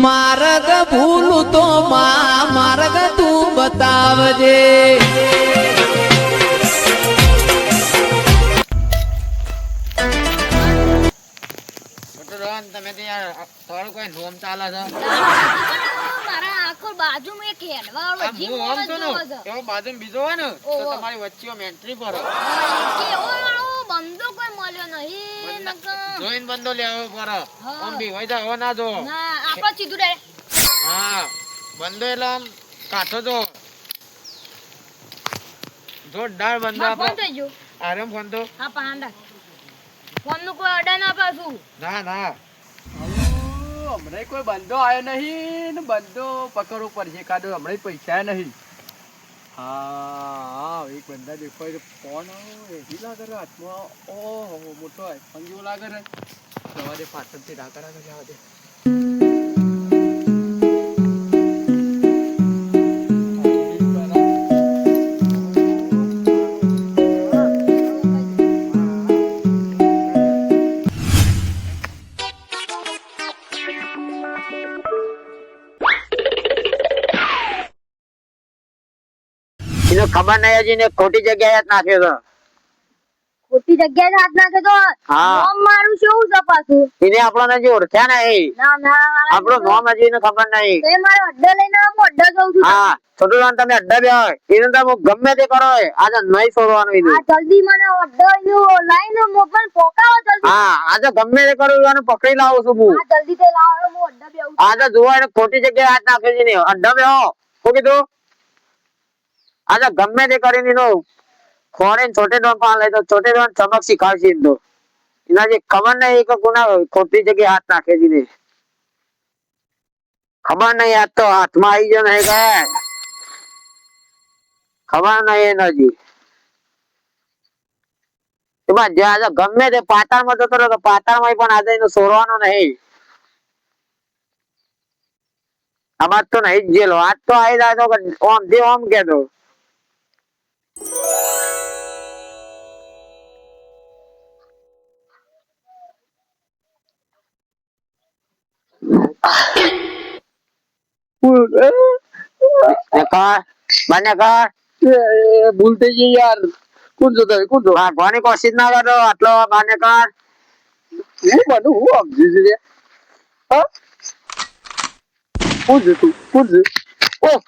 માર્ગ ભૂલું તો માર્ગ તું બતાવજે. તમે થોડું કોઈ નોમ ચાલે છે મારા આખો બાજુમાં એક હેડવાળો જીવ એવો બાજુ બીજો હોય ને તો તમારી વચ્ચે એન્ટ્રી કરો એવો બંદો કોઈ મળ્યો નહીં જોઈન બંદો લેવો પડે આમ બી હોય જાય ના જો ના આપો સીધું રે હા બંદો એટલે આમ કાઠો જો જોરદાર બંદો ફોન આપણો થઈ ગયો આરામ ફોન તો હા પાંડા ફોન નું કોઈ અડા ના પાછું ના ના હમણાં કોઈ બંધો આવ્યો નહીં ને બંધો પકડવો પડશે કાઢો હમણાં પૈસા નહીં. હા એક બંધા દેખાય ફોન એવી લાગે રે હાથમાં. ઓહો મોટો આઈફોન જેવો લાગે રે. જવા દે પાછળથી રાકા રાકા જવા દે. ખબર નહીં હજી ને ખોટી જગ્યાએ જ નાખ્યો તો ખોટી જગ્યાએ હાથ નાખે તો નામ મારું શું છે પાછું એને આપણને જે ઓળખ્યા નહીં ના ના આપણો નામ હજી એને ખબર નહીં તે મારો અડ્ડો લઈને આવો અડ્ડો જઉં છું હા છોટું રાન તમે અડ્ડા બે હોય એને તમે ગમે તે કરો આજે નહીં છોડવાનું આ એને જલ્દી મને અડ્ડો લાઈને મોબાઈલ પોકાવો જલ્દી હા આજે ગમે તે કરો એને પકડી લાવું છું હું આ જલ્દી તે લાવો હું અડ્ડો બેઉં આજે જોવા એને ખોટી જગ્યાએ હાથ નાખ્યો છે ને અડ્ડા બે હો શું કીધું આજે ગમે તે કરીને એનો ખોરે છોટે ડોન પાન લઈ તો છોટે ડોન ચમક શીખાડશે એમ તો એના જે ખબર નહીં કે કોના ખોટી જગ્યાએ હાથ નાખે છે ને ખબર નહીં યાદ તો હાથમાં આવી ગયો નહીં કે ખબર નહીં એને હજી એમાં જે આજે ગમે તે પાતાળમાં જતો રહ્યો તો પાતાળમાં પણ આજે એનો સોરવાનો નહીં આ વાત તો નહીં જ જેલો આજ તો આવી જાય તો ઓમ દે ઓમ કેતો ભૂલ થઈ ગઈ યાર. કોણ છો તમે? કોણ છો? ભાગવાની કોશિશ ના કરો આટલો બાને કર હું બનું હું સમજી છે હા કોણ છે તું? કોણ છે? ઓહ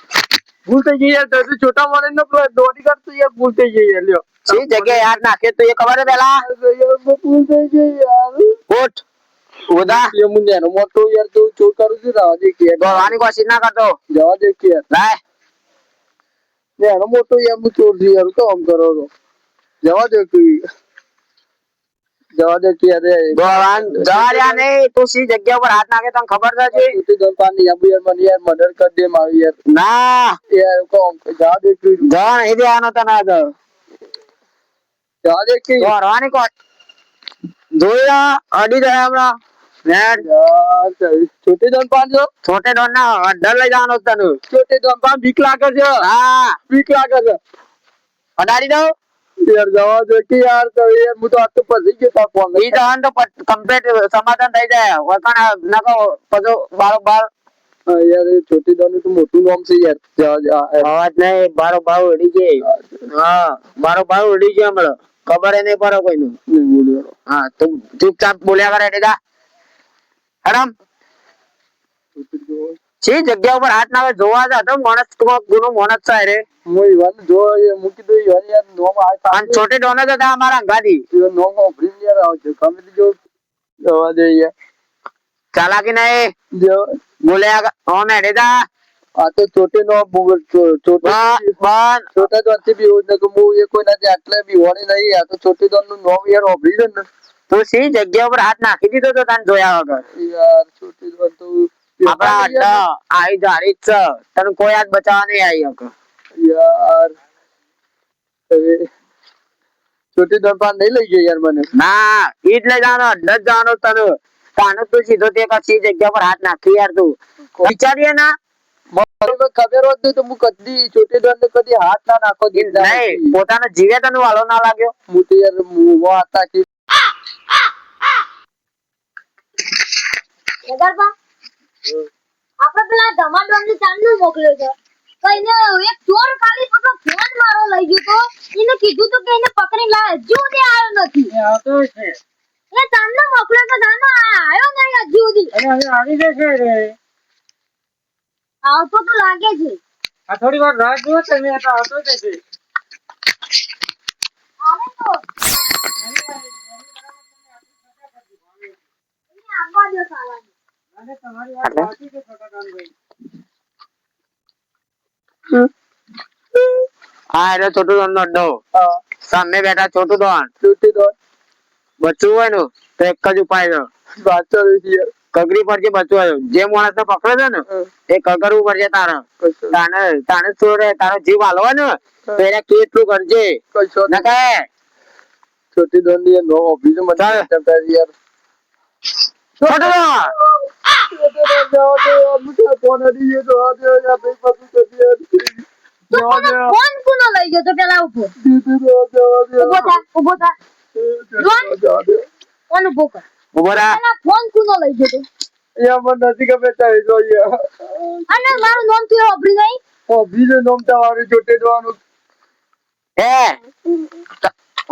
ભૂલ થઈ ગઈ યાર. તમે છોટા મારે નો દોડી કરતો યાર. ભૂલ થઈ ગઈ યાર. લ્યો સી જગ્યાએ યાદ નાખે તો એ ખબર પેલા ભૂલ થઈ ગઈ યાર. ઉઠ ઉદા એ મુંડે નો મોટો યાર તું ચોર કરું છું રાવા દે કે ભાગવાની કોશિશ ના કરતો જવા દે કે લાય એનો મોટો યાર હું ચોર છું યાર તો આમ કરો છો જવા દે કે અરે ભગવાન જવા રહ્યા નહીં તું સી જગ્યા પર હાથ નાખે તને ખબર છે તું દમ પાની યાર મને યાર મર્ડર કરી દે મારું યાર ના યાર કોમ જવા દે કે જવા નહીં દેવાનો તને આગળ જવા દે કે ભગવાની કો જોયા અડી જાય હમણાં નેટ યાર છોટે દમ પાન જો છોટે ડોન ના અડ્ડર લઈ જવાનો તને છોટે દમ પાન બીક લાગે છે હા બીક લાગે છે અડાડી દઉં યાર જવા દે કે યાર તો યાર હું તો આ તો ફસી ગયો તાર ફોન ઈ જવાન તો કમ્પ્લીટ સમાધાન થઈ જાય વકણ નકો પજો બારોબાર યાર એ છોટી દોન તો મોટું નામ છે યાર જવા અવાજ નહીં બારોબાર ઉડી જાય હા બારોબાર ઉડી જાય હમણાં ખબર એ નહીં પડે કોઈનું નહીં બોલ્યો હા તું ચૂપચાપ બોલ્યા કરે એટલે જા હરામ છી જગ્યા ઉપર હાથ નાખે જોવા જા તો માણસ ગુનો માણસ છે રે હું ઈવાન જો મૂકી દો ઈવાન યાર નોમ આ અને છોટી ડોને તો તા અમારા ગાડી ઈવાન નોમ ઓફરી યાર આવજો કમે જો જવા દે યાર ચાલાકી નહીં જો બોલ્યા ઓ મે રેદા આ તો છોટે નો છોટા બન છોટા તો અંતે બી હોય કે હું એ કોઈ નથી આટલે બી હોણી નહીં આ તો છોટી દોન નું નોમ યાર ઓફરી છે ને તું સી જગ્યા ઉપર હાથ નાખી દીધો તો તને જોયા વગર યાર છોટી દોન તો આપડા અડ્ડા આઈ જારી જ છે તને કોઈ હાથ બચાવવા નહીં આવી હક યાર હવે છોટી દોન પાન નહીં લઈ ગઈ યાર મને ના ઈ જ લઈ જવાનો અડ્ડા જ જવાનો તને તાનો તું સીધો તે કશી જગ્યા પર હાથ નાખી યાર તું વિચારીએ ના મને ખબર હોત નહીં તો હું કદી છોટી દોન ને કદી હાથ ના નાખો નહીં પોતાના જીવે તને વાલો ના લાગ્યો હું તો યાર મુવા હતા કે નગરબા આપણે પેલા ધમાડોને ચાંદલો મોકલ્યો છે કઈને એક ચોર ખાલી ફોન મારો લઈ ગયો તો એને કીધું તો કે એને પકડી લાવે હજુ સુધી આવ્યો નથી આવતો છે એ ચાંદલો મોકલ્યો તો ચાંદલો આવ્યો નહીં હજુ સુધી અને હવે આવી જશે રે આવતો તો લાગે છે આ થોડી વાર રાહ જુઓ તમે આ તો આવતો જ છે આવે તો એને આવવા દો સાલાને અને તમારી વાત સાચી છે છોટાભાઈ હા એટલે છોટું દોન નો અડ્ડો સામે બેઠા છોટું દોન બચ્ચું હોય ને તો એક જ ઉપાય છે કગરી પરથી બચવું હોય જે માણસ ને પકડે છે ને એ કગરવું પડશે તાને ચોરે તારો જીવ હાલવા ને તો એને કેટલું કરજે ના કહે છોટી દોન ની નો બીજું મને યાર છોટું દોન ફોન કોનો લઈ ગયો તો પેલા ઉભો ઉભો થા ફોન ઉભો કર ઉભો રહા પેલા ફોન કોનો લઈ ગયો તો અને મારું નામ તું ઓબરી નહીં એ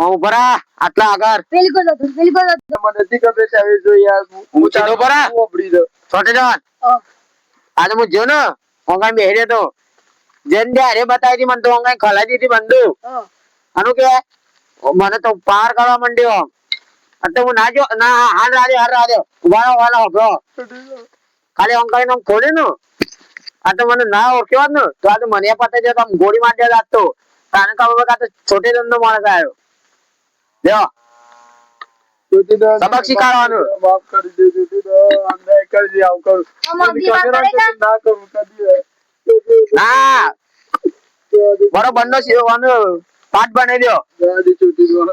ઉભો રહા આટલા આગળ પેલી કો જતો હું ચલો ઉભો રહા છોટે દોન આજે હું જો ને ઓંગાઈ બેહી રહેતો જેન દે અરે બતાવી હતી મને તો ઓંગાઈ ખલાઈ દીધી બંદૂક આનું કે મને તો પાર કરવા માંડ્યો એટલે હું ના જો ના હાલ રાડ્યો ઉભા રહો ખાલી ઓંગાઈ નો ખોલ્યું ને આ તો મને ના ઓળખ્યો હોત ને તો આ તો મને પતા જતો આમ ગોળી મારી લાગતો તાને ખબર આ તો છોટે દોન નો માણસ આવ્યો લ્યો સબક શીખવાડવાનું માફ કરી દે છોટી દોન અમને કરી દે આવ કરું ના કરું કદી ના બરોબર નો પાઠ બનાવી દો છોટી દોન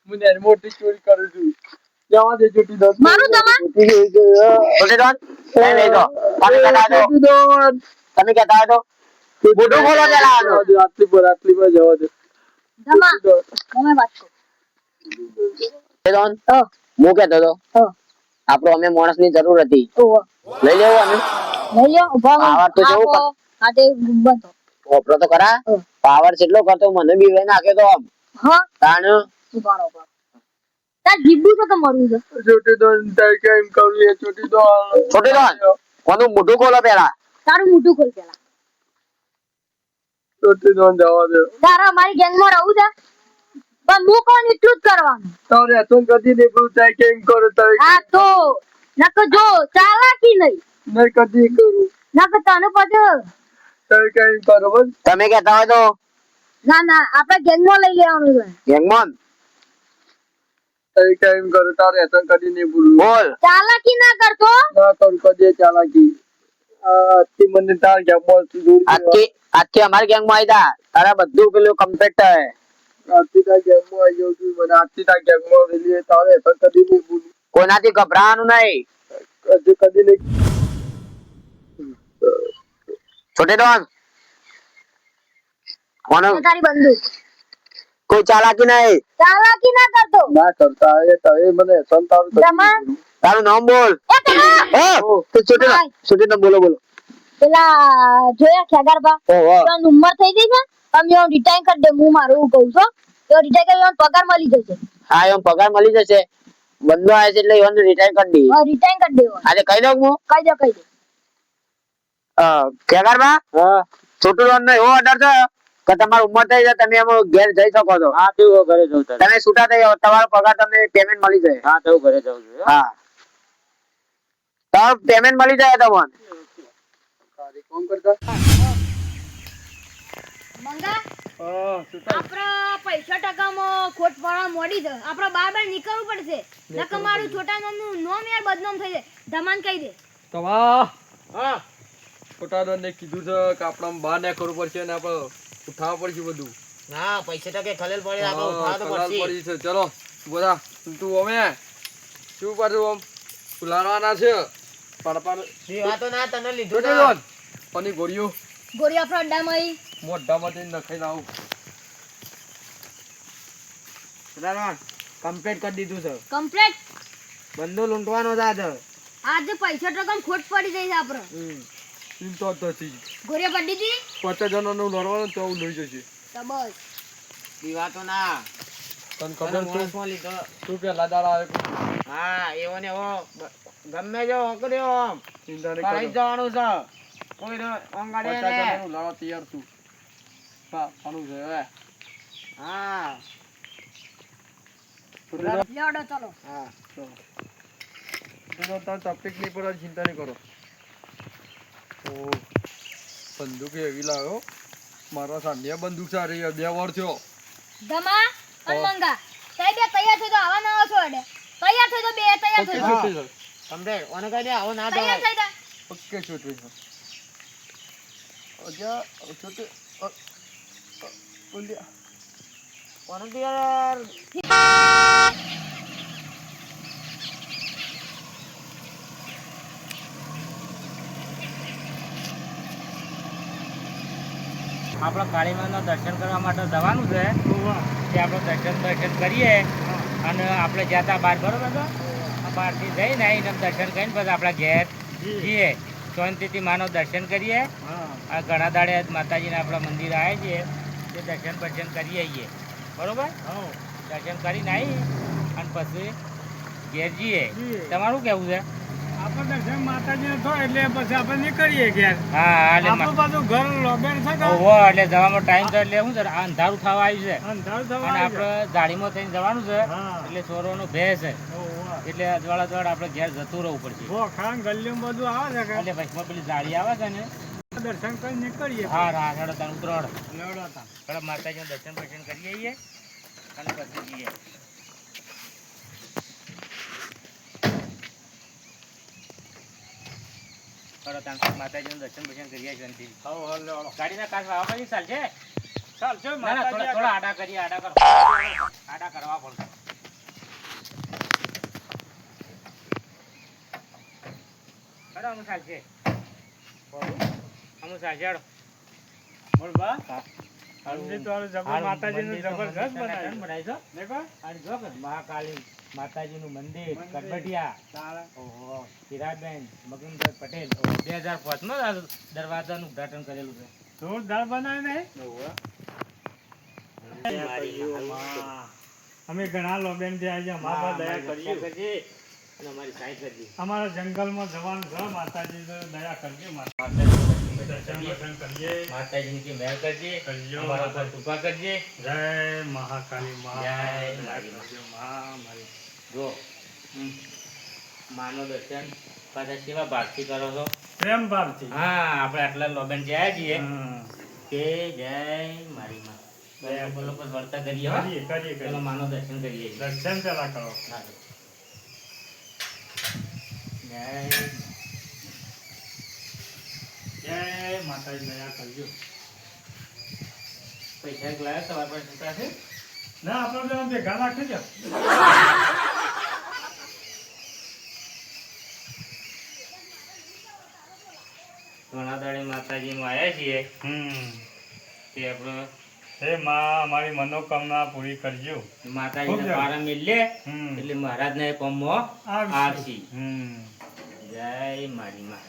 હું એની મોટી ચોરી કરું છું જવા દે છોટી દોન મારું તમા છોટે દોન લઈ લેજો તમે કહેતા હતો છોટી દોન તમે કહેતા હતો મોઢું ખોલો પેલા આટલી પર જવા દે ધમા તમે વાત કરો છોટે દોન હું કહેતો હતો આપણો અમે માણસ ની જરૂર હતી ઓહો લઈ લેવો અમે લઈ લ્યો ઉભા આવા તો જેવું કર. આતે બંધો ઓપરો તો ખરા પાવર કેટલો કરતો મને બી લઈ નાખે તો આમ હા તાણ ઉભા રહો તાર જીબુ તો મરવું છે છોટી દોન તારે કેમ કરું એ છોટી દોન છોટે દોન કોનું મોઢું ખોલો પેલા તારું મોઢું ખોલ પેલા છોટી દોન જવા દે તારા મારી ગેંગમાં રહું છે પણ હું કોણ એટલું જ કરવાનું તારે તો કદી નીકળું તારે કેમ કરું તારે હા તો નક જો ચાલાકી નહીં નહીં કદી કરું નક તને પછી તારે કેમ કરો બસ તમે કહેતા હોય તો ના ના આપણે ગેંગમાં લઈ લેવાનું છે હેંગમોન તારે કેમ કરું તારે તો કદી નહીં ભૂલું બોલ ચાલાકી ના કરતો ના કરું કદી ચાલાકી આથી મને તાર ગયા બોલ તું દૂર આજથી અમારી ગેંગ માં આવી તારા બધું પેલું કમ્પ્લીટ થાય આથી તાર ગેમમાં આવી જાઉં છું મને આથી તાર ગેમમાં રેલી તારે તો કદી નહીં ભૂલું કોઈનાથી ગભરાવાનું નહીં કદી નહીં છોટે દોન કોનો તારી બંદૂક કોઈ ચાલાકી નહીં ચાલાકી ના કરતો ના કરતા એ મને સંતારું તમા તારું નામ બોલ એ પેલા એ તું છોટે દોન બોલો પેલા જોયા ખેગારબા ઓહો તો ઉંમર થઈ ગઈ છે તમે રિટાયર કરી દે હું મારું કહું છું તો રિટાયર કરી પગાર મળી જશે હા એમ પગાર મળી જશે બંધો આવે છે એટલે એવાનું રિટાયર કરી દઈ રિટાયર કરી દેવો આજે કહી દઉં હું કહી દે ખેગારબા હા છોટું દોન નો એવો ઓર્ડર છે કે તમારી ઉંમર થઈ જાય તમે એમ ઘેર જઈ શકો છો હા તેવું ઘરે જવું તારે તમે છૂટા થઈ જાઓ તમારો પગાર તમને પેમેન્ટ મળી જાય હા તેવું ઘરે જવું જોઈએ હા તમારું પેમેન્ટ મળી જાય તમને કોમ કરતા મંગા હા આપણા પૈસા ટકામાં ખોટ પડવા મોડી છે આપણે બાર નીકળવું પડશે નકર મારું છોટા નામનું નોમ યાર બદનામ થઈ જાય ધમાન કહી દે તમા હા છોટા દોન ને કીધું છે કે આપણે બહાર ના કરવું પડશે ને આપણે ઉઠાવવું પડશે બધું ના પૈસા તો કે ખલેલ પડી હા, ખલાલ પડી છે ચલો બધા તું અમે શું પાછું આમ ઉલાડવાના છે પાડપાને તો ના તને છોટી દોન અને ગોળીઓ ગોરી આપણો અડ્ડામાં આવી મોઢામાંથી નખાઈ આવું કમ્પ્લીટ કરી દીધું છે કમ્પ્લીટ બંધો લૂંટવાનો જ આજે આજે પૈસા ટકા ખોટ પડી જાય છે આપણે ચિંતા જ નથી. ઘોરે પડી હતી 50 જણાનું લડવાનું તો આવું લઈ જશે. તો બસ દીવાતો ના તને ખબર છે મોણસમાં લીધો. તું પેલા દાડા આવે હા એવો ને એવો ગમે જો કર્યો આમ ચિંતા નહીં કરાઈ કરો. જવાનું છે કોઈ અંગાડે 50 જણાનું લડવા તૈયાર છું. હા આનું છે હવે. હા લેવડો ચલો હા તો તાર તકલીફ નહીં પડે, ચિંતા નહીં કરો. ઓ બંદૂક એવી લાવ્યો. મારા સાંડિયા બંદૂક સારી 2 વાર થયો. ધમા અને મંગા તઈ બે તૈયાર થઈ તો આવા ના આવો છો અડે તૈયાર થઈ તો બે તૈયાર ઓકે થઈ હા. છૂટી જાઓ. સમજે ઓને કઈ દે આવો ના તૈયાર થવાય. થઈ જા ઓકે છૂટી જાઓ. અજા છૂટી બોલ્યા. ઓને તો યાર આપણે કાળીમાના દર્શન કરવા માટે જવાનું છે તે આપણે દર્શન કરીએ અને આપણે જતા બહાર બરોબર તો બહારથી જઈને આવીને દર્શન કરીને પછી આપણા ઘેર જઈએ શાંતિથી માનો દર્શન કરીએ આ ઘણા દાડે માતાજીને આપણા મંદિર આવ્યા છીએ તે દર્શન કરી આવીએ બરોબર દર્શન કરીને આવી અને પછી ઘેર જઈએ તમારું કેવું છે આપણે દર્શન માતાજીને થાય એટલે પછી આપણે નીકળીએ ઘેર. હા આપણું એટલે પાછું ઘર લોબેન છે કે ઓહો એટલે જવામાં ટાઈમ તો એટલે શું છે આ અંધારું થવા આવ્યું છે અંધારું થવા અને આવી આપણે ગાડીમાં થઈને જવાનું છે હા. એટલે ચોરોનો ભેસ છે ઓહો. એટલે અજવાળા આપણે ઘેર જતું રહેવું પડશે ભોખાણ ગલીમાં બધું આવે છે એટલે ભસ્મ પેલી જાળી આવે છે ને કે દર્શન કરી નીકળીએ. હા રાહડ તને ઉતરોડ લેવડો તા. પેલા માતાજીનું દર્શન કરી આવીએ અને પછી જઈએ ચલો તાન માતાજીનું દર્શન કરીએ શાંતિ હવ હવ લેવડો. ગાડીના કાચ લાવવા પછી ચાલશે ચાલજો ના ના માતાજી થોડા આડા કરીએ આડા કરો આડા કરવા પડશે હેડો અમુ ચાલશે અમુ ચાલશે હેડો બોલ બા. મંદિર તો હારું જબર માતાજીનું જબરજસ્ત બનાવ્યું. બનાવીશો દેખો. અને જો કે મહાકાળી માતાજીનું મંદિર કરબટિયા તાળા. ઓહો હીરાબેન મગનભાઈ પટેલ 2005 માં આ દરવાજાનું ઉદ્ઘાટન કરેલું છે જોરદાર બનાવ્યું ને. મારી અમે ઘણા લોબેન થી આવી ગયા. મા બાપ દયા કરજો. કરજે અને અમારી સાઈડ કરજે અમારા જંગલમાં જવાનું છે. માતાજી તો દયા કરજો. દર્શન બર્શન કરીએ. માતાજીની કે મહેર કરજે કરજો. અમારા પર કૃપા કરજે જય મહાકાળી મા. જય દયા મારી કરજો મા મારી. જો માનો દર્શન પાછા કેવા ભાગથી કરો છો પ્રેમ ભાવથી. હા આપણે આટલા લોબેન જ્યાં છીએ હા. કે જય મારી માં દયા બોલો પર વર્તા કરીએ હો. કરીએ કરીએ ચલો કરીએ. માનો દર્શન કરીએ છીએ. દર્શન પેલા કરો. હા. જય જય માતાજી દયા કરજો. પૈસા લાવ્યા તમારા પાસે છૂટા છે ના આપણે તો ભેગા રાખી દો. ઘણા દાડે માતાજીમાં આવ્યા છીએ હમ. તે આપણે હે માં અમારી મનોકામના પૂરી કરજો. માતાજીને ખૂબ પારા મિલે હમ. એટલે મહારાજના કોમમાં આવશી. હમ. જય મારી માં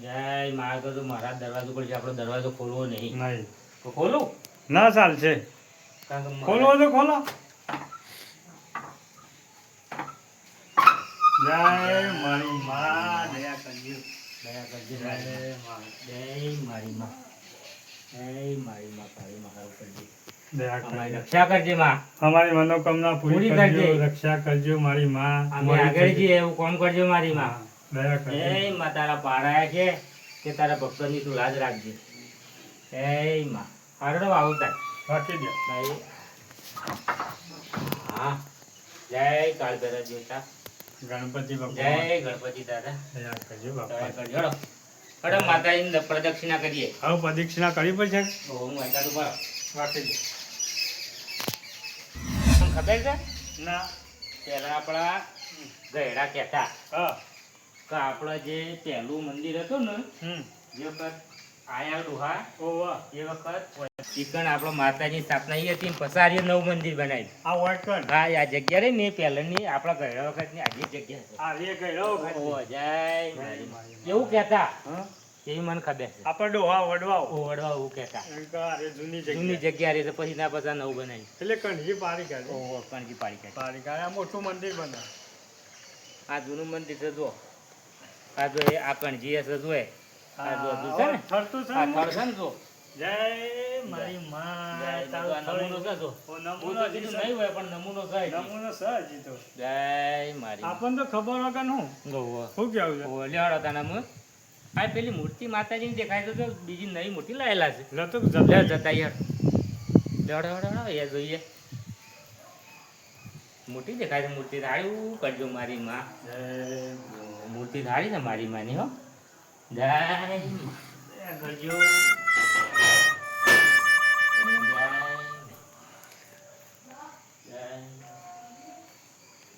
જય મારે તો મહારાજ દરવાજો પર છે આપણો દરવાજો ખોલવો નહીં નહીં. તો ખોલું ના ચાલશે. કારણ કે ખોલો તો ખોલો. જય મારી માં દયા કરજો. દયા કરજે જય મારી માં. માં જય મારી માં જય મારી માં કાળી મહારાજ કરજે દયા અમારી કરજો. રક્ષા કરજે માં અમારી મનોકામના પૂરી પૂરી કરજો. કરજે. રક્ષા કરજો મારી માં. અમે આગળ જઈએ એવું કોમ કરજો મારી માં હા, દયા કરજો. જય માં તારા પારાયા છે કે તારા ભક્તોની તું લાજ રાખજે જય માં હારડો આવું તાર રાખી દો. ભાઈ હા જય કાળ ભૈરવ દેવતા ગણપતિ જય બાપા ગણપતિ દાદા દયા કરજો દયા બાપા. કરજો હળો. હળો માતાજીની પ્રદક્ષિણા કરીએ હવે પ્રદક્ષિણા કરવી પડશે. હું એકાદ ઉપર રાખી દો. તમને ખબર છે ના. પહેલા આપણા ગયડા કહેતા હા. કે આપણા જે પહેલું મંદિર હતું ને હમ. જે વખત આયા ડોહા ઓવા એ વખત ચિકન આપણો માતાજી સ્થાપના ઈ હતી ને પસારીએ નવું મંદિર બનાવ્યું. આ વાટકણ હા આ જગ્યા રહી ને પહેલાની આપણા ઘર વખતની આજે જગ્યા છે. આ રે ગયો ઓ જય મારી. એવું કહેતા એ મને ખબર છે. આપણે ડોહા વડવાઓ ઓ વડવા એવું કહેતા અરે જૂની જૂની જગ્યા જગ્યા રહી તો પછી ના પછા નવું બનાવ્યું. એટલે કણજી પારી કાઢી ઓ કણકી પાડી કાઢી. પારી કાઢી આ મોટું મંદિર બને આ જૂનું મંદિર છે જો આ જો એ આ કણજી હશે જો એ આ જો હજુ છે ને થરતું છે આ ને? થળ છે ને જો જય મારી માં જય તારું આ નમૂનો છે જો. ઓ હું નમૂનો તો કીધું નહીં હોય પણ નમૂનો છે હજી. નમૂનો સહજી તો જય મારી. આપણને તો ખબર વગર હું ગૌ શું કેવું છે ઓ લેવાડો તાનામાં આ પેલી મૂર્તિ માતાજીની દેખાય તો બીજી નવી મૂર્તિ લાયેલા છે. લતું લે જતા જતા યાર લેવડો એ જોઈએ મૂર્તિ દેખાય છે. મૂર્તિ ધારી કરજો મારી માં. મૂર્તિ ધારી છે મારી માની હો. જય કરજો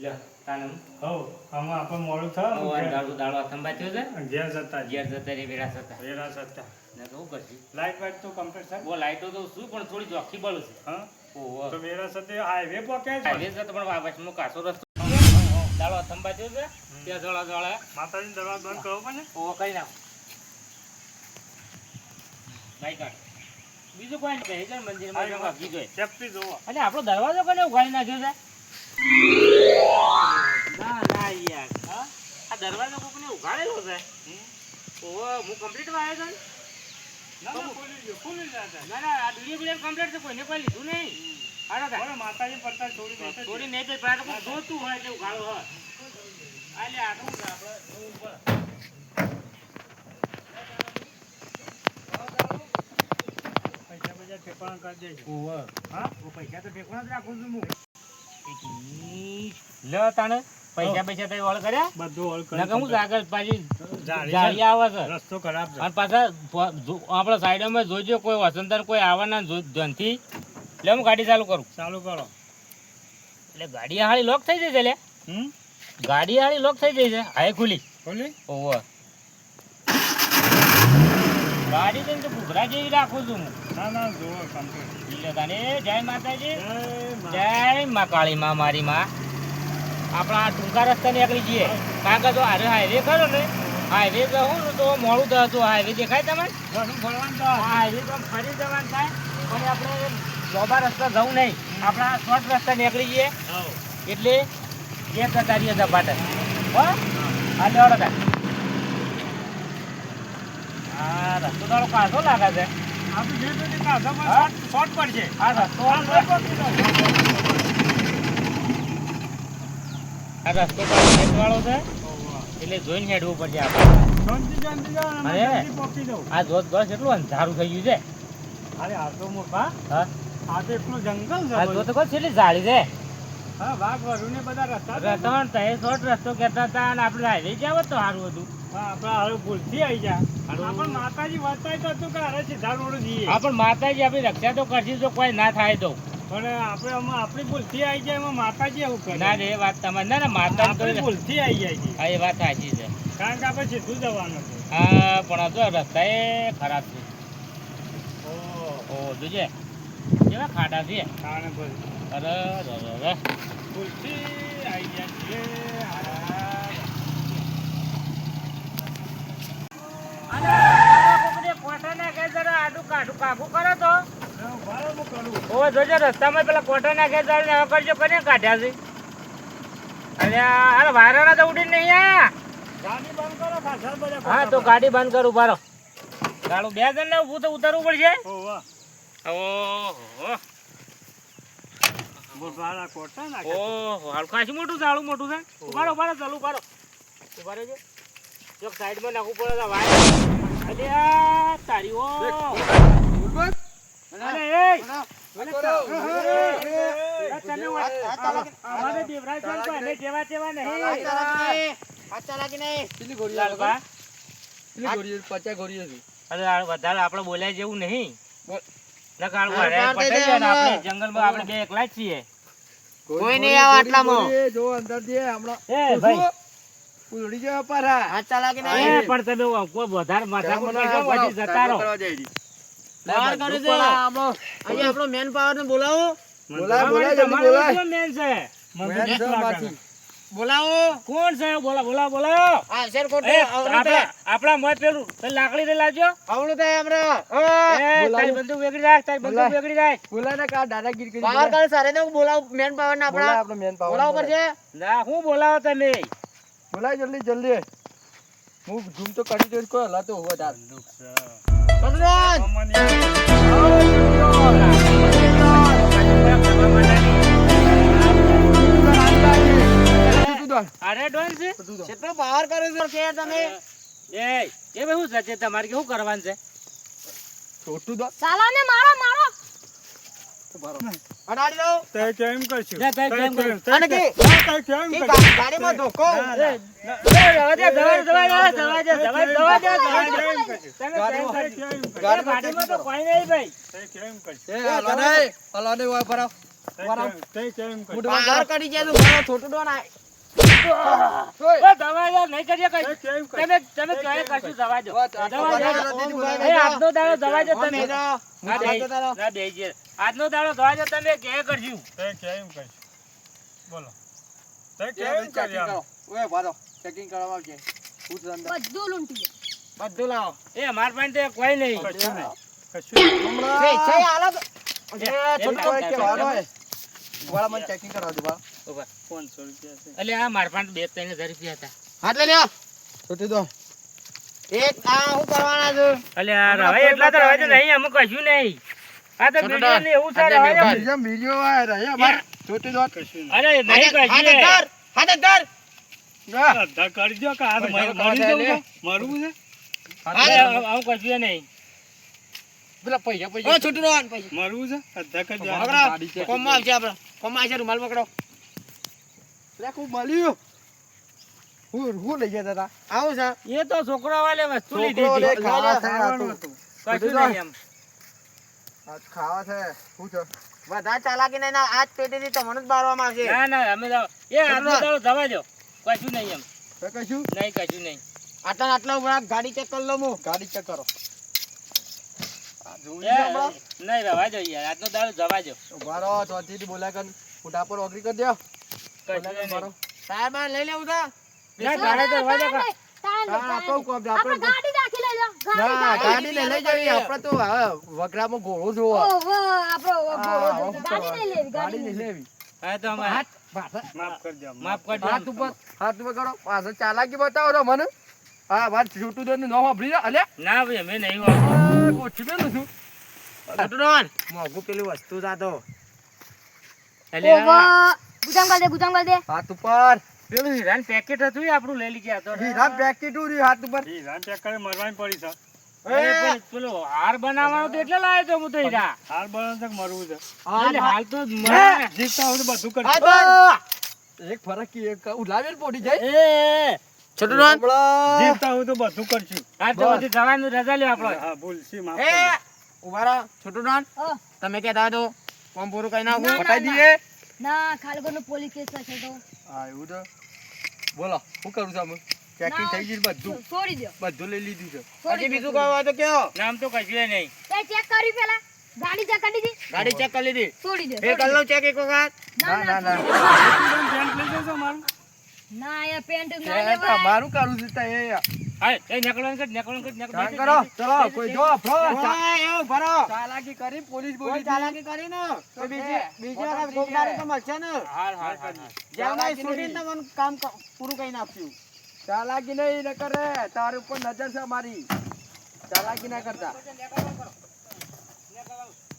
લે તાનમ હો આમાં આપણે મોડું ઓ થાય દાડો દાડો થંબા થયો છે. ઘેર જતા ઘેર જતા રે વેરા થતા વેરા જતા ને તો શું કરશી. લાઈટ વાઈટ તો કમ્પ્લીટ થાય ઓ લાઈટો તો શું પણ થોડી જોખી બળ છે. હા ઓહો તો વેરા સાથે હાઈવે પહોંચ્યા છે હાઈવે છે તો પણ વાપસમાં કાસો રસ્તો દાડો થંબા થયો છે. ત્યાં જોડા જોડા માતાજી દરવાજો બંધ કરવો પડે ઓ કઈ નાખ ભાઈ કાઢ બીજું કોઈ નહીં કહે મંદિરમાં જવા કીધું હોય. સેફટી જોવો અને આપણો દરવાજો કને ઉઘાડી નાખ્યો છે. ના ના યાર હા આ દરવાજો કોકને ઉઘાડેલો છે. ઓહો હું કમ્પ્લીટ વાયો છે ને? ના ના ખુલી ગયો ખુલી જાય ના ના આ દુનિયા બિલિયન કમ્પ્લીટ છે. કોઈને કોઈ લીધું નહીં. આડો તા બોલો માતાજી પડતા થોડી નહીં થોડી નહીં તો પ્રાણ કોઈ જોતું હોય તે ઉઘાડો હોય. આ લે આટલું છે આપણે ઉપર પૈસા પૈસા ઠેકાણા કરી દેજો ઓહો હા ઓ પૈસા તો ઠેકવા જ રાખું છું હું. લે તાણે પૈસા પૈસા તઈ વળ કર્યા બધું હોલ ના કરી હું આગળ પાછી જાળી જાળી આવે છે. રસ્તો ખરાબ છે અને પાછા આપણા સાઈડમાં જોઈજો કોઈ વસંતર કોઈ આવવાના ધનથી એટલે હું ગાડી ચાલુ કરું. ચાલુ કરો એટલે ગાડી હાળી લોક થઈ જાય છે. લે ગાડી હાળી લોક થઈ જાય છે. હાય ખુલી ખોલી ઓહો ગાડી તો ઘૂઘરા જેવી રાખું છું હું. ના ના જોવો કમ્પ્લીટ એટલે તને જય માતાજી જય જય માં કાળી માં મારી માં. આપણા આ ટૂંકા રસ્તા નીકળી જઈએ કારણ કે જો હાઈવે ખરો ને હાઈવે જવું ને તો મોડું થતું. હાઈવે દેખાય તમને? ઘણું ફરવાનું તો હા હાઈવે તો ફરી જવાનું થાય પણ આપણે લોબા રસ્તા જવું નહીં. આપણા શોર્ટ રસ્તા નીકળી જઈએ એટલે એક જતા રહીએ ઝપાટે. હો હા લેવડો તા આ રસ્તો તારો કાઢો લાગે છે. આપણે જે રીતે કાઢવામાં શોર્ટ પડશે આ રસ્તો આ રસ્તો વાળો છે એટલે જોઈને હેડવું પડશે આપણે. શાંતિ શાંતિ જાઓ અને અરે. જલ્દી પહોંચી જાઓ આ જોત ગસ એટલું અંધારું થઈ ગયું છે. અરે આ તો મોટા હા આ તો એટલું જંગલ છે આ બધું. જોત ગસ એટલી ઝાડી છે. હા વાઘ વરુને બધા રસ્તા છે. રતણ તે શોર્ટ રસ્તો કહેતા હતા અને આપણે હાઈવે જાવ તો સારું હતું. હા આપણે હવે ભૂલથી આવી જા આપણે માતાજી વર્તાય તો હતું કે અરે સીધા રોડ જઈએ હા પણ માતાજી આપણી રક્ષા તો કરશે જો કોઈ ના થાય તો. પણ આપણે આમાં આપણી ભૂલથી આવી જાય એમાં માતાજી એવું કરે ના રે એ વાત તમારી ના ના માતાજી આપણી તો ભૂલથી આવી જાય છે હા એ વાત સાચી છે. કારણ કે આપણે સીધું જવાનું છે હા પણ આ જો રસ્તા એ ખરાબ છે. ઓહ ઓ જોજે કેવા ખાડા છે. કારણ ભૂલ અરે અરે ભૂલથી આવી જાય છે રસ્તામાં પેલા કોટા નાખે કરજો કરીને કાઢ્યા છે. અરે વાયરા તો ઉડી નહીં આ. ગાડી બંધ કરો ખાસા બધા હા તો ગાડી બંધ કરું બારો ગાડું 2 જણ ને ઊભું તો ઉતારવું પડશે. ઓહ વાહ ઓહો બોલવાળા કોટા નાખે ઓહો હાલ ખાસી મોટું ઝાડું મોટું છે. ઉભારો ઉભારો ચાલુ ઉભારો ઉભારો જો ચોક સાઈડમાં નાખવું પડે છે વાયર. અરે આ તારી ઓ અરે એ અમારે દેવરાજ સાહેબ કોઈ જેવા તેવા નહીં. લાલબા અરે આ વધારે આપણે બોલ્યા જેવું નહીં. નકાળ પટાઈ જાય ને આપણે જંગલમાં આપણે બે એકલા જ છીએ. કોઈ નહીં આવે આટલામાં જો અંદર દે હમણાં એ ભાઈ ઉલડી જાય પારા. હાથ ચાલાકી એ નહીં. પણ તમે કોઈ વધારે માથાકૂટ કરશો, બોલાવો, પછી જતા રહો. કરવા જાય રી. બહાર કરે છે. અહીંયા આપણો મેન પાવર ને બોલાવો. બોલાય, બોલાય, જલ્દી તમારો બોલાય. શું મેન છે? મને મેન બીક છે લાગે. માથી. બોલાવો. કોણ છે? બોલાવો. આ શેર કોટ એ, આવડું થાય. આપણા મોય પેલું પેલી લાકડી લઈ લાવજો. આવડું થાય હમણાં. એ, તારી બોલાવો. બંદૂક વેગળી રાખ, તારી બંદૂક બોલાય. વેગળી રાખ. બોલાય ને કા દાદાગીરી કરી પાવર બોલાય. કરે સારે ને બોલાવો મેન પાવર ને બોલાય આપણા. આપણો મેન પાવર. બોલાવો પડશે. ના, હું બોલાવો તમે? બોલાય જલ્દી જલ્દી. હું ઝૂમ તો કરી જોઈશ, કોઈ હલાતો હોવો તાર. ભગવાન. અરે ડોન છે? કેટલો પાવર કરે છે કે તમે? એ ભાઈ શું છે તમારે કેવું કરવાનું છે? છોટું દો. સાલાને મારો મારો અડાડી દો. તે કેમ કરશું? જા, તારે કેમ કરશું? તે અને કે કેમ કે કરશું? ગાડીમાં ધોકો. જવા દે. તમે કેમ કરશું? ગાડીમાં ગાડીમાં તો કોઈ નહીં ભાઈ. તે કેમ કરશું? એ હલા નહીં. હલા નહીં હોય પરાવ. તે કેમ કરશું? પાવર કરી જાય તો મારો છોટું ડોન આ. ઓ, જવા દે, નહીં કરીએ કઈ. તે કેમ કરશું? તમે ક્યાંય કરશું, જવા દો. આ જવા દો. આ એ, આજનો દાડો જવા દો તમે. મેરો. ના, બેસી. આજનો દાડો જવા દો તમે, કે કરશું. તે કેમ કરશું? બોલો. તે ચેકિંગ કેમ કર્યું? કરો. ઓય ભારો. ચેકિંગ કરવા આવજે. પૂછ અંદર. બધું લૂંટી ગયો. બધું લાવો. એ માર પાસે તો કોઈ નહીં. કશું નહીં. કશું નહીં. હમણાં. છે છે આલો. એ, છોટું કોઈ કે વાર હોય. વાળા મને ચેકિંગ કરાવજો બા. 500 રૂપિયા છે. એટલે આ માર પાસે 2-3 હજાર રૂપિયા હતા. હાથ લઈ લ્યો. છોટી દો. એક આ હું કરવાના છું. એટલે આ રવાય એટલા તો રવાય તો નહીં, અમુક કશું નહીં. આ તો બીજું ને એવું છે રવાય એમ. બીજા વિડિયો આ રહ્યા અમાર. છોટી દો. કશું નહીં. અરે નહીં કશું હાથ નહીં. ધર. હાથ ધર. અડધા કરજો કે આ પૈસા મરી કમાવા જવું જાય છે? મરવું છે? આવું કશું નહીં. પેલા પૈસા ઓ પૈસા. છોટું ડોન પૈસા. મરવું છે? અડધા કરજો. પકડો. કોમમાં આવશે આપણે. કોમમાં આવશે રૂમાલ પકડો. લે ખૂબ મળ્યું. હું લઈ ગયા હતા. આવું છે. એ તો છોકરા વાલે વસ્તુ લીધી છોકરો લે હતી. ખાવા છે આ તો. કશું નહીં એમ. આજ ખાવા છે. શું છે? બધા ચાલાકી નહીં ના આજ પેટીથી તમને જ બારવામાં આવશે. ના ના અમે તો એ આજનો દાડો જવા દો. કશું નહીં એમ. તો કશું નહીં કશું નહીં. આટલા ને આટલા ઉભા ગાડી ચેક કરી લો હું. ગાડી ચેક કરો. આ જોઈ એ, લો હમણાં. નહીં રવા દો યાર, આજનો દાડો જવા દો. ઉભા રહો, ચોથી બોલ્યા કર. ફૂટા પર ઓગળી કરી દો. કશું બોલ્યા કર નહીં. મારો. સાહેબ આ લઈ લેવું છે. ના, ગાડે તો રવા દો. હા, કહું કોમ છે. આપણે આપણે ગાડી રાખી લઈ લો ના, ગાડી લઈ જઈએ. આપણે તો હવે વગરામાં ઘોડો જોવો. ઓહો આપણો હા, ગાડી લઈ લેવી ગાડી ગાડી લઈ લેવી. હા તો અમે હાથ પાછા. માફ કરજો. માફ કરજો. હાથ ઉપર કરો. પાછળ ચાલાકી બતાવો તો મને. હા, વાત છૂટું દો ને ન વાપરી જા. અલ્યા ના ભાઈ અમે નહીં વાપરતા. કોઠી બેન છું. છોટું ડોન મોંઘું પેલી વસ્તુ જાતો. એટલે ઓહો આ ગુજામ કર દે હાથ ઉપર. પેલું હીરાનું પેકેટ હતું એ આપણું લઈ લીધું હતો. હીરા પેકેટ ઉર્યું હાથ ઉપર. ઈ રાત ચેક કરી મરવાની પડી છે. અરે પણ પેલો હાર બનાવવાનો તો એટલે લાવ્યો તો હું તો હીરા. હાલ બનાવ છે કે મરવું છે? એટલે હાલ તો મને- જીતતા હોય તો બધું કરજો. એક ફરક કી એક ઉલાવેલ પોડી જાય. એ છોટું ડોન હમણાં જીતતા હોય તો બધું કરશું. આ તો બધી જવાનું રજા લ્યો આપણો. હા, ભૂલ છે, માફ એ કરજો. ઉભા રહો. છોટું ડોન હા. તમે કહેતા હતો કોમ પૂરું કરી નાખું. ના, બતાઈ દઈએ. ના ખાલગોનો પોલીસ કેસ થશે તો હા, એવું તો બોલો શું કરું છું અમે? ચેકિંગ થઈ ગયું બધું. છોડી દો બધું લઈ લીધું છે. હજી બીજું કહો હોય તો કયો. નામ તો કશું નહીં. તે ચેક કર્યું પેલા ગાડી ચેક કરી દીધી ગાડી ચેક કરી લીધી. છોડી દો ફેર કરી લઉં ચેક એક વખત. ના ના ના પેન્ટ લઈ જશો મારું? ના એ પેન્ટ ના એ લેવાય તમારું કરું છું તે એ. હા એ નીકળવાનું કર, નીકળવાનું કર, કામ નીકળવાનું કર. કરો ચલો કોઈ જો ફ્રો ઓય, એવું ભરો. ચાલાકી કરી પોલીસ કોઈ બોલી ચાલાકી કરી ને તો બીજી વખત કોક દાડે તો મળશે ને. હાલ હાલ હાલ હાલ. જેમ નહીં છૂટીને તમને કામ પૂરું કરી નાખ્યું. ચાલાકી નહીં ન કરે તારી ઉપર નજર છે અમારી. ચાલાકી ના કરતા.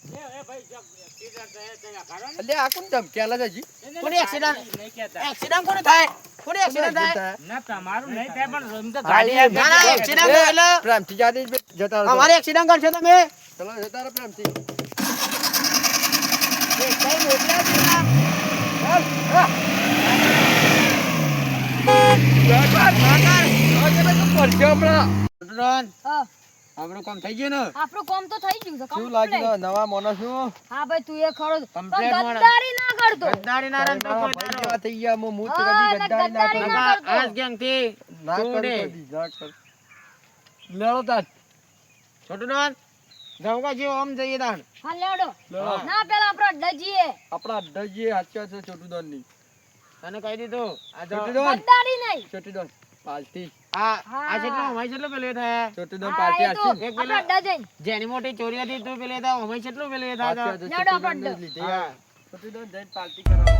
એ ભાઈ જો એક્સિડન્ટ થયો તો આ કાઢો ને. એટલે આ કોણ ધમકેલા છે હજી? કોની accident? નહીં કહેતા. એક્સિડન્ટ કોને થાય? કોને એક્સિડન્ટ થાય? ના તમારું નહીં થાય પણ એમ તો હા, ગાડી એ ના ના એક્સિડન્ટ થાય એટલે પ્રેમથી જાતે જ જતા રહો. અમારે એક્સિડન્ટ કરશો તમે. ચલો જતા રહો પ્રેમથી. એ કઈ મોકલ્યા છે ના? ચાલ, હા. જતા, જતા. આજે મેં તો પડશે હમણાં. ડ્રોન હા આપણું કામ થઈ ગયું ને આપણું કામ તો થઈ ગયું છે શું complete. લાગ્યું નવા માણસનું હા ભાઈ તું એ ખરો પણ Complete માણસ. ગદ્દારી ના કરતો ગદ્દારી ના રમતો ના, કોઈ ભાઈ તારો. જેવા થઈ ગયા હું તો હા, કદી ના, ગદ્દારી ના ગદ્દારી કરું. ના. નકા આજ ગેંગ થી ના કરું તું ને. કદી, ના કરું. લેવડો તાર. છોટું ડોન જવકા જેવો આમ જઈએ તાણ હા લેડો લેવડો. ના પેલા આપણે ડજીએ આપણા અડ્ડાજીએ હાચ્યા છે છોટું દોનની. તને કહી દીધું આ જો છોટું દોન, ગદ્દારી નહીં છોટું દોન, પાલટી. આ હા. આ જેટલો અમાય જેટલો પેલે થાય છોટું દોન હા પાલટી એ તો હાચી ને? એક પેલા- આપણે ડજન જેની મોટી ચોરી હતી તું પેલે થાય અમાય જેટલું પેલે થાય હાચ્યા છે, લેવડો છોટું આપણો દોનને જ લીધે. હા. છોટું દોન જઈને પાલટી કરાવો.